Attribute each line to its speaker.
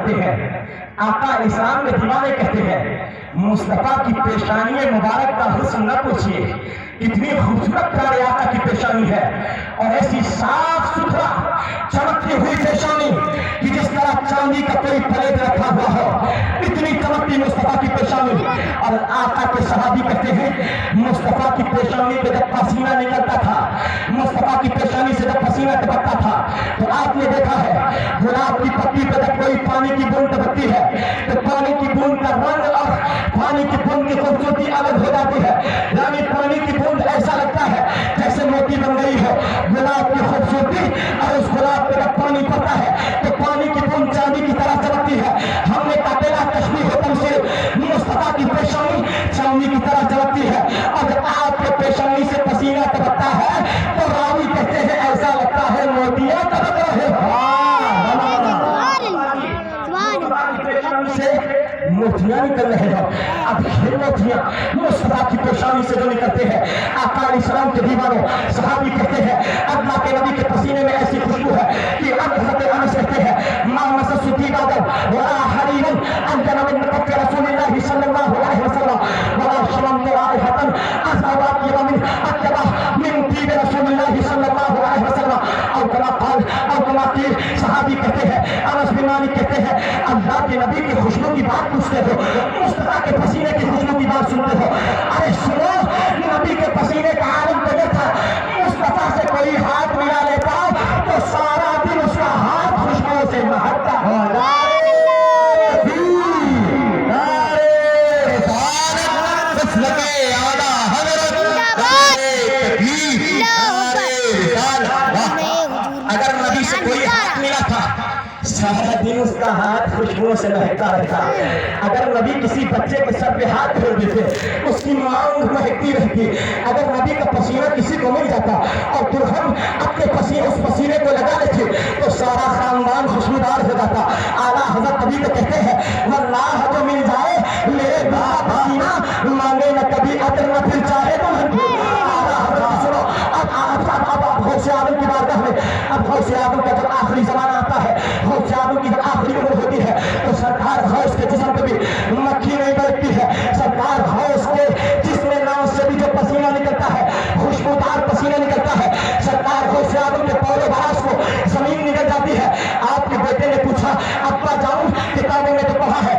Speaker 1: آقا اسلام کے دیوانے کہتے ہیں مصطفیٰ کی پیشانی مبارک کا حسن نہ پوچھئے، کتنی خوبصورت پیارے آقا کی پیشانی ہے، اور ایسی صاف ستھرا چمکتی ہوئی پیشانی کہ جس طرح چاندی کا کوئی پلیٹ رکھا ہوا ہو، اتنی چمکتی مصطفیٰ کی پیشانی۔ اور آقا کے صحابی کہتے ہیں مصطفیٰ کی پیشانی پہ جب پسینہ نکلتا تھا، مصطفیٰ کی پیشانی سے جب پسینہ ٹپکتا تھا تو آپ نے دیکھا ہے گلاب کی پتی پہ جب کوئی پانی کی بوند ٹپکتی ہے تو پانی کی بوند کا رنگ اور پانی کی بوند کی خوبصورتی الگ ہو جاتی ہے، یعنی پانی کی بوند ایسا لگتا ہے جیسے موتی بن گئی ہو۔ گلاب کی خوبصورتی اور اس گلاب پہ جب پانی پڑتا ہے تو پانی کی بوند چاندی کی طرح چمکتی ہے۔ ہم نے کہا تشبیہ و تمثیل، مصطفیٰ کی پیشانی چاندی کی طرح چمکتی ہے، اور جب آپ کے پیشانی سے پسینہ ٹپکتا ہے تو راوی کہتے ہیں ایسا لگتا ہے موتیاں ٹپک رہے سے موتیاں نکل رہے ہیں۔ اب یہ موتیاں مصطفیٰ کی پیشانی سے جو نکلتے ہیں، آقا علیہ السلام کے دیوانوں صحابی کہتے ہیں اللہ کے نبی کے پسینے میں ایسی خوشبو ہے کہ حضرت انس کہتے ہیں ما مسست طیبا ولا حریرا انجن من کف رسول اللہ صلی اللہ علیہ وسلم ولا شممت رائحة اطيب من طیب رسول اللہ صلی اللہ علیہ وسلم او کما قیل۔ صحابی کہتے ہیں انس بن مالک کہتے ہیں اللہ کے نبی کی خوشبو کی بات پوچھتے ہو، مصطفیٰ کے پسینے کی خوشبو کی بات سنتے ہو۔ ارے سنو، نبی کے پسینے کا عالم تو یہ تھا مصطفیٰ سے کوئی ہاتھ ملا لیتا تو سارا دن اس کا ہاتھ خوشبو سے مہکتا ہو۔ اگر نبی سے کوئی ہاتھ ملا تھا سارا دن اس کا ہاتھ خوشبو سے مہکتا رہتا۔ اگر نبی کسی بچے کے سر پہ ہاتھ پھیر دیتے اس کی مانگ مہکتی رہتی۔ اگر نبی کا پسینہ کسی کو مل جاتا اور پھر ہم اپنے پسینے اس پسینے کو لگا لیتے تو سارا خاندان خوشبودار ہو جاتا۔ اعلیٰ حضرت کبھی تو کہتے ہیں واللہ جو مل جائے میرے باپ پسینہ مانگے نہ کبھی عطر نہ پھر چاہے تو غوث اعظم کی بارگاہ میں اب غوث اعظم کا جب آخری زمانہ آتا ہے، غوث اعظم کی جب آخری عمر ہوتی ہے تو سرکار غوث کے جسم پہ بھی مکھی نہیں بیٹھتی ہے۔ سرکار غوث کے جسم ناز سے بھی جو پسینہ نکلتا ہے، خوشبودار پسینہ نکلتا ہے، سرکار غوث اعظم کے پورے باس کو زمین نکل جاتی ہے۔ آپ کے بیٹے نے پوچھا ابا جاؤں، کتابوں میں تو پڑھا ہے